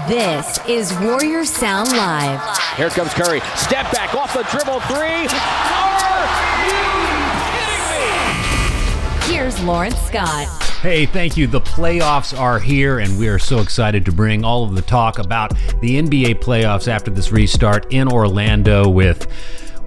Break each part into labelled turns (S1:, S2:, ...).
S1: This is Warrior Sound Live.
S2: Here comes Curry. Step back off the dribble three. Are you kidding me?
S1: Here's Laurence Scott.
S3: Hey, thank you. The playoffs are here, and we are so excited to bring all of the talk about the NBA playoffs after this restart in Orlando with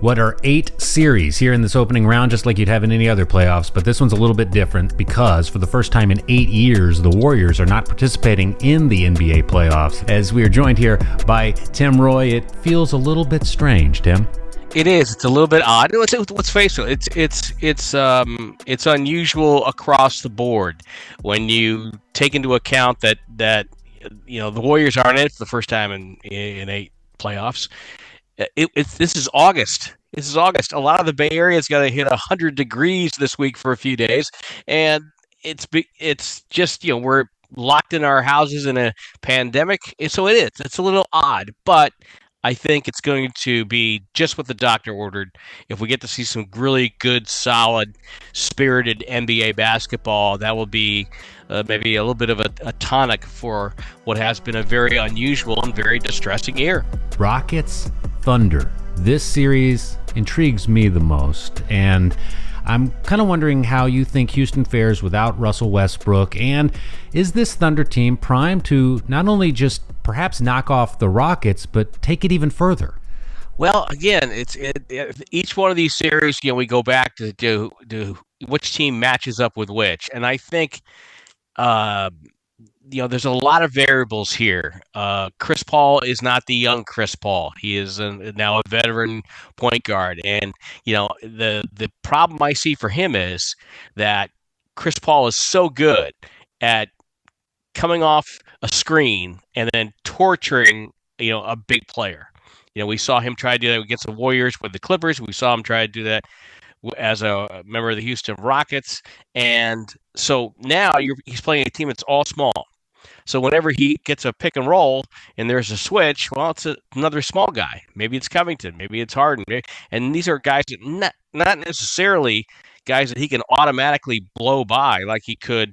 S3: what are 8 series here in this opening round, just like you'd have in any other playoffs. But this one's a little bit different because for the first time in 8 years, the Warriors are not participating in the NBA playoffs. As we are joined here by Tim Roye, it feels a little bit strange, Tim.
S4: It is. It's a little bit odd. Let's face it. It's unusual across the board when you take into account that the Warriors aren't in it for the first time in 8 playoffs. This is August. This is August. A lot of the Bay Area is going to hit 100 degrees this week for a few days, and it's just we're locked in our houses in a pandemic. So it is. It's a little odd, but I think it's going to be just what the doctor ordered. If we get to see some really good, solid, spirited NBA basketball, that will be maybe a little bit of a tonic for what has been a very unusual and very distressing year.
S3: Rockets, Thunder. This series intrigues me the most, and I'm kind of wondering how you think Houston fares without Russell Westbrook, and is this Thunder team primed to not only just perhaps knock off the Rockets, but take it even further?
S4: Well, again, each one of these series, we go back to which team matches up with which, and I think there's a lot of variables here. Chris Paul is not the young Chris Paul. He is now a veteran point guard. And, the problem I see for him is that Chris Paul is so good at coming off a screen and then torturing, a big player. We saw him try to do that against the Warriors with the Clippers. We saw him try to do that as a member of the Houston Rockets. And so now he's playing a team that's all small. So whenever he gets a pick and roll and there's a switch, well, it's another small guy. Maybe it's Covington. Maybe it's Harden. And these are guys that not necessarily guys that he can automatically blow by like he could,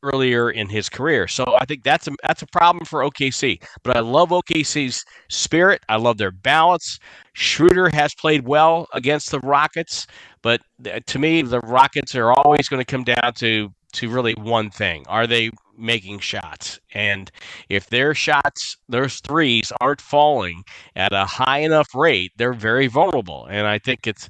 S4: earlier in his career. So I think that's a problem for OKC. But I love OKC's spirit. I love their balance. Schroeder has played well against the Rockets. But to me, the Rockets are always going to come down to really one thing. Are they making shots? And if their shots, those threes, aren't falling at a high enough rate, they're very vulnerable. And I think it's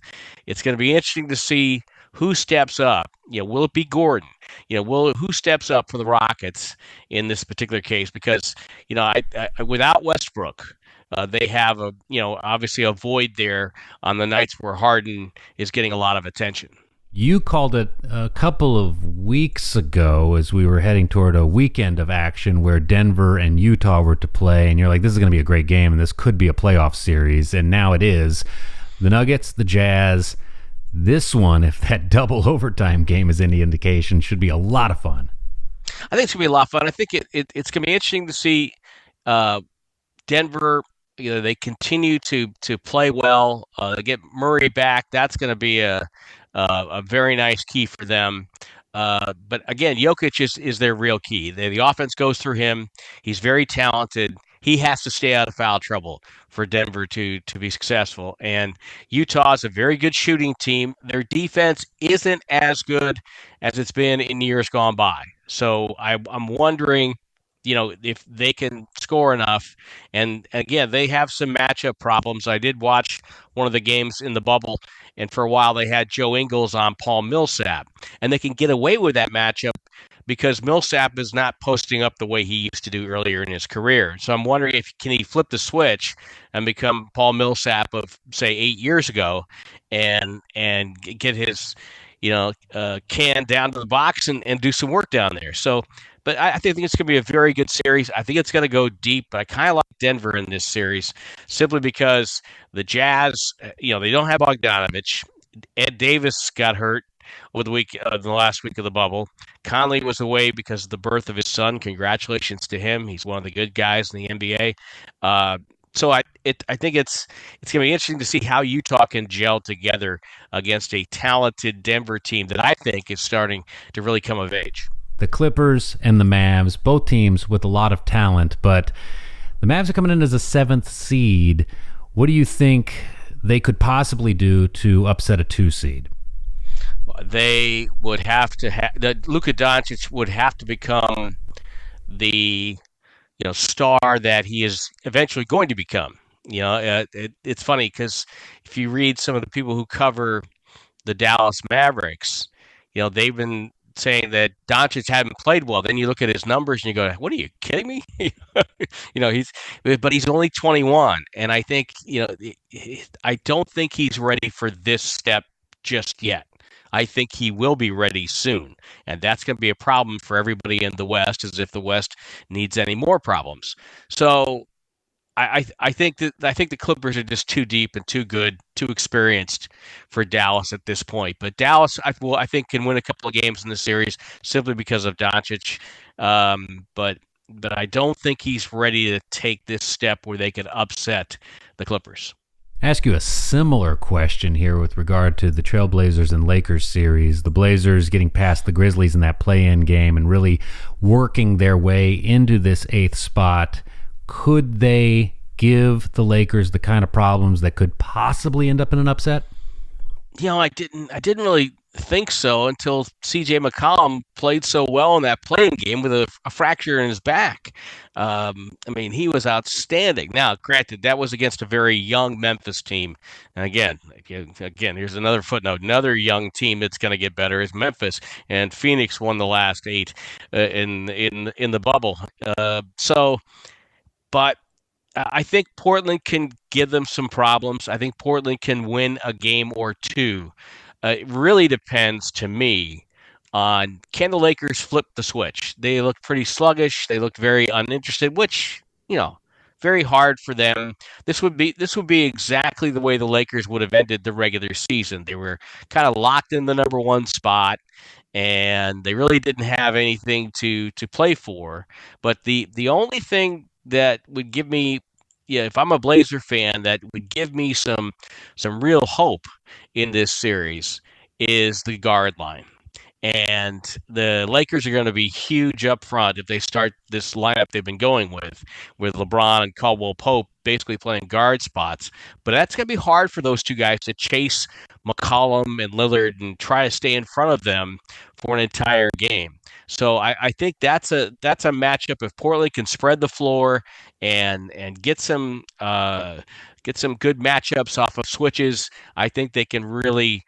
S4: going to be interesting to see who steps up. Will it be Gordon? Who steps up for the Rockets in this particular case? Because I without Westbrook, they have obviously a void there on the nights where Harden is getting a lot of attention.
S3: You called it a couple of weeks ago as we were heading toward a weekend of action where Denver and Utah were to play, and you're like, this is going to be a great game, and this could be a playoff series, and now it is. The Nuggets, the Jazz, this one, if that double overtime game is any indication, should be a lot of fun.
S4: I think it's going to be a lot of fun. I think it's going to be interesting to see Denver. They continue to play well. They get Murray back. That's going to be a very nice key for them. But again, Jokic is their real key. The offense goes through him. He's very talented. He has to stay out of foul trouble for Denver to be successful. And Utah is a very good shooting team. Their defense isn't as good as it's been in years gone by. So I'm wondering, if they can score enough. And again, they have some matchup problems. I did watch one of the games in the bubble, and for a while they had Joe Ingles on Paul Millsap. And they can get away with that matchup because Millsap is not posting up the way he used to do earlier in his career. So I'm wondering can he flip the switch and become Paul Millsap of, say, 8 years ago and get his can down to the box and do some work down there. So, but I think it's going to be a very good series. I think it's going to go deep, but I kind of like Denver in this series simply because the Jazz, they don't have Bogdanovich. Ed Davis got hurt over the last week of the bubble. Conley was away because of the birth of his son. Congratulations to him. He's one of the good guys in the NBA. So I think it's going to be interesting to see how Utah can gel together against a talented Denver team that I think is starting to really come of age.
S3: the Clippers and the Mavs, both teams with a lot of talent, but the Mavs are coming in as a 7th seed. What do you think they could possibly do to upset a 2 seed?
S4: They would have to Luka Doncic would have to become the star that he is eventually going to become. It's funny because if you read some of the people who cover the Dallas Mavericks, they've been saying that Doncic hadn't played well. Then you look at his numbers and you go, "What, are you kidding me?" He's only 21, and I think I don't think he's ready for this step just yet. I think he will be ready soon, and that's going to be a problem for everybody in the West, as if the West needs any more problems. So I think the Clippers are just too deep and too good, too experienced for Dallas at this point. But Dallas, I think, can win a couple of games in the series simply because of Doncic. But I don't think he's ready to take this step where they could upset the Clippers.
S3: Ask you a similar question here with regard to the Trailblazers and Lakers series. The Blazers getting past the Grizzlies in that play-in game and really working their way into this 8th spot. Could they give the Lakers the kind of problems that could possibly end up in an upset?
S4: I didn't really think so until C.J. McCollum played so well in that playing game with a fracture in his back. He was outstanding. Now, granted, that was against a very young Memphis team. And again, here's another footnote. Another young team that's going to get better is Memphis, and Phoenix won the last 8 in the bubble. But I think Portland can give them some problems. I think Portland can win a game or two. It really depends to me on, can the Lakers flip the switch? They look pretty sluggish. They looked very uninterested, which, very hard for them. This would be exactly the way the Lakers would have ended the regular season. They were kind of locked in the number 1 spot, and they really didn't have anything to play for. But the only thing that would give me, if I'm a Blazer fan, that would give me some real hope in this series is the guard line. And the Lakers are going to be huge up front if they start this lineup they've been going with LeBron and Caldwell Pope basically playing guard spots. But that's going to be hard for those two guys to chase McCollum and Lillard and try to stay in front of them for an entire game. So I think that's a matchup. If Portland can spread the floor and get some good matchups off of switches, I think they can really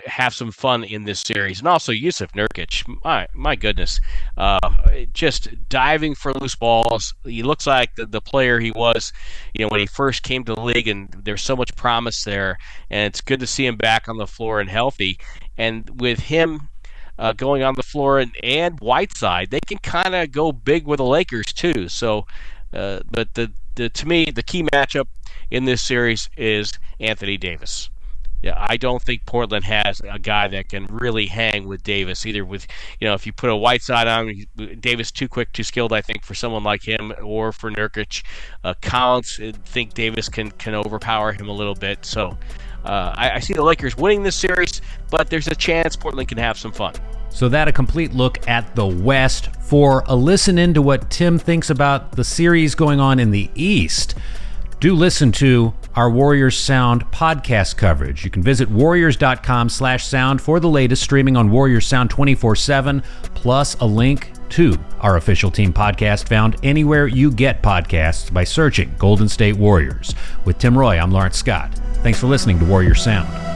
S4: have some fun in this series. And also Yusuf Nurkic, my goodness, just diving for loose balls. He looks like the player he was, when he first came to the league, and there's so much promise there. And it's good to see him back on the floor and healthy. And with him going on the floor and Whiteside, they can kind of go big with the Lakers too. So, but to me, the key matchup in this series is Anthony Davis. Yeah, I don't think Portland has a guy that can really hang with Davis, either with, if you put a Whiteside on, Davis too quick, too skilled, I think, for someone like him, or for Nurkic. Collins, I think Davis can overpower him a little bit. So I see the Lakers winning this series, but there's a chance Portland can have some fun.
S3: So that a complete look at the West. For a listen into what Tim thinks about the series going on in the East, do listen to our Warriors Sound podcast coverage. You can visit warriors.com/sound for the latest, streaming on Warriors Sound 24/7, plus a link to our official team podcast found anywhere you get podcasts by searching Golden State Warriors. With Tim Roye, I'm Laurence Scott. Thanks for listening to Warriors Sound.